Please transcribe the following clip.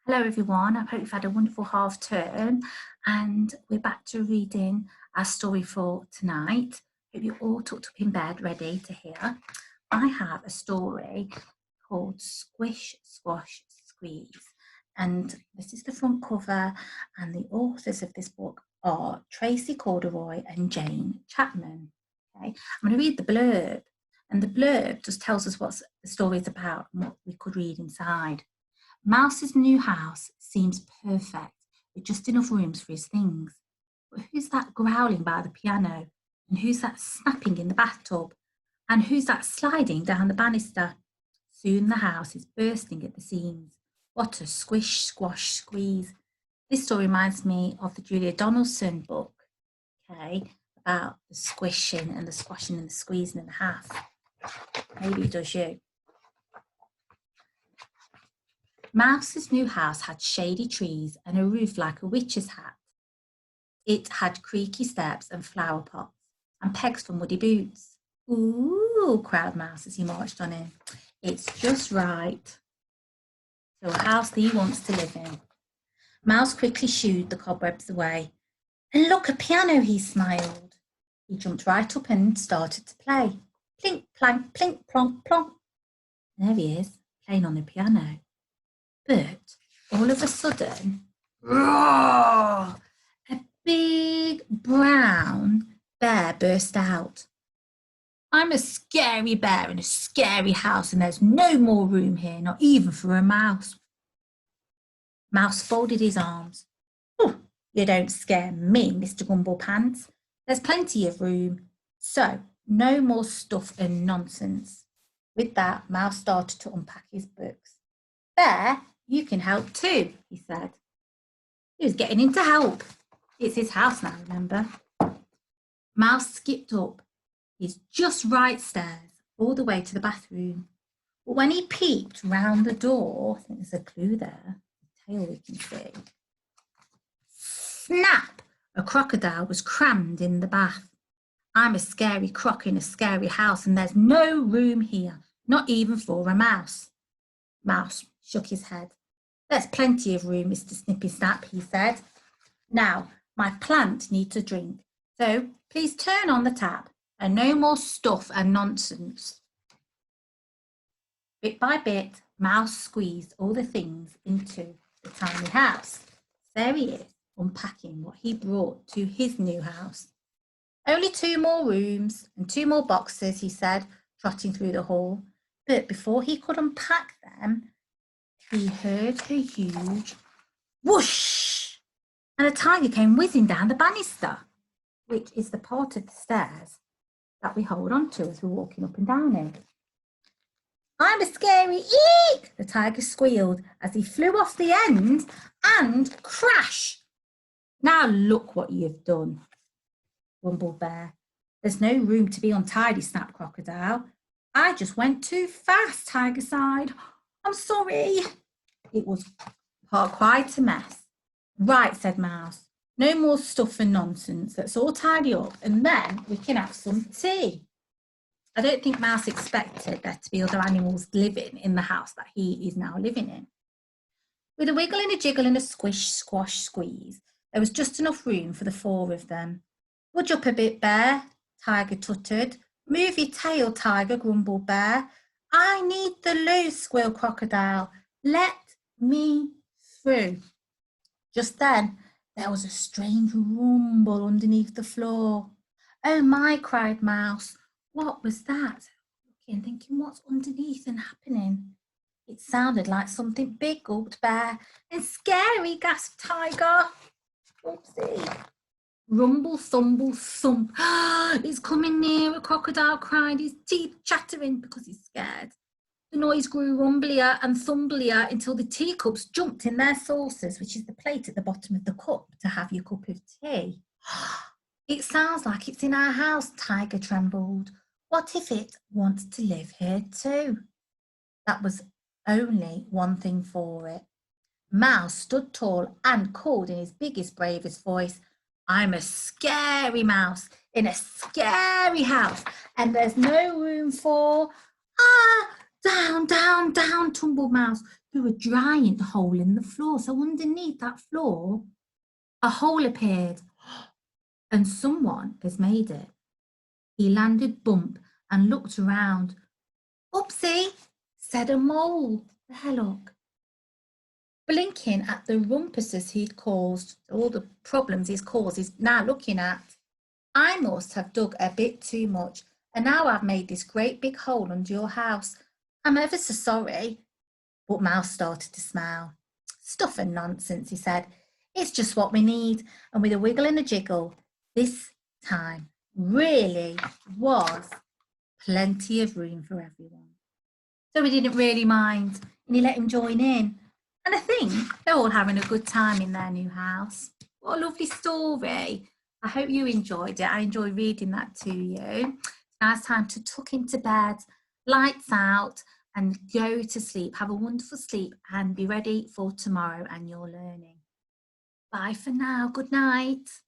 Hello everyone, I hope you've had a wonderful half term and we're back to reading our story for tonight. Hope you're all tucked up in bed ready to hear. I have a story called Squish, Squash, Squeeze, and this is the front cover, and the authors of this book are Tracy Corduroy and Jane Chapman. Okay, I'm going to read the blurb, and the blurb just tells us what the story is about and what we could read inside. Mouse's new house seems perfect, with just enough rooms for his things. But who's that growling by the piano? And who's that snapping in the bathtub? And who's that sliding down the banister? Soon the house is bursting at the seams. What a squish, squash, squeeze. This story reminds me of the Julia Donaldson book, okay, about the squishing and the squashing and the squeezing in the house. Maybe it does you. Mouse's new house had shady trees and a roof like a witch's hat. It had creaky steps and flower pots and pegs for muddy boots. Ooh, cried Mouse as he marched on in. It's just right. So a house that he wants to live in. Mouse quickly shooed the cobwebs away. And look, a piano, he smiled. He jumped right up and started to play. Plink, plank, plink, plonk, plonk. There he is, playing on the piano. But all of a sudden, roar, a big brown bear burst out. I'm a scary bear in a scary house, and there's no more room here, not even for a mouse. Mouse folded his arms. Oh, you don't scare me, Mr. Grumblepants. There's plenty of room. So, no more stuff and nonsense. With that, Mouse started to unpack his books. Bear, you can help too, he said. He was getting in to help. It's his house now, remember? Mouse skipped up his just right stairs all the way to the bathroom. But when he peeped round the door, I think there's a clue there, the tail we can see. Snap! A crocodile was crammed in the bath. I'm a scary croc in a scary house, and there's no room here, not even for a mouse. Mouse shook his head. There's plenty of room, Mr. Snippy Snap, he said. Now, my plant needs a drink, so please turn on the tap and no more stuff and nonsense. Bit by bit, Mouse squeezed all the things into the tiny house. There he is, unpacking what he brought to his new house. Only 2 more rooms and 2 more boxes, he said, trotting through the hall. But before he could unpack them, he heard a huge whoosh, and a tiger came whizzing down the banister, which is the part of the stairs that we hold on to as we're walking up and down it. I'm a scary eek, the tiger squealed as he flew off the end and crash. Now look what you've done, grumbled Bear. There's no room to be untidy, snapped Crocodile. I just went too fast, Tiger sighed. I'm sorry. It was quite a mess. Right, said Mouse. No more stuff and nonsense. Let's all tidy up and then we can have some tea. I don't think Mouse expected there to be other animals living in the house that he is now living in. With a wiggle and a jiggle and a squish, squash, squeeze, there was just enough room for the 4 of them. Budge up a bit, Bear, Tiger tuttered. Move your tail, Tiger, grumbled Bear. I need the loo, squealed Crocodile. Let me through. Just then, there was a strange rumble underneath the floor. Oh my, cried Mouse. What was that? Looking, thinking, what's underneath and happening? It sounded like something big, gulped Bear. And scary, gasped Tiger. Oopsie. Rumble, thumble, thump. It's coming nearer, Crocodile cried, his teeth chattering because he's scared. The noise grew rumblier and thumblier until the teacups jumped in their saucers, which is the plate at the bottom of the cup to have your cup of tea. It sounds like it's in our house, Tiger trembled. What if it wanted to live here too? That was only one thing for it. Mouse stood tall and called in his biggest, bravest voice, I'm a scary mouse in a scary house, and there's no room for... down, down, down, tumbled Mouse. through a giant hole in the floor. So underneath that floor, a hole appeared and someone has made it. He landed bump and looked around. "Oopsie," said a mole. Look. Blinking at the rumpuses he'd caused, all the problems he's caused, he's now looking at. "I must have dug a bit too much, and now I've made this great big hole under your house. I'm ever so sorry." But Mouse started to smile. "Stuff and nonsense," he said. "It's just what we need." And with a wiggle and a jiggle, this time really was plenty of room for everyone. So he didn't really mind, and he let him join in. And I think they're all having a good time in their new house. What a lovely story. I hope you enjoyed it. I enjoyed reading that to you. Now it's time to tuck into bed, lights out, and go to sleep. Have a wonderful sleep and be ready for tomorrow and your learning. Bye for now. Good night.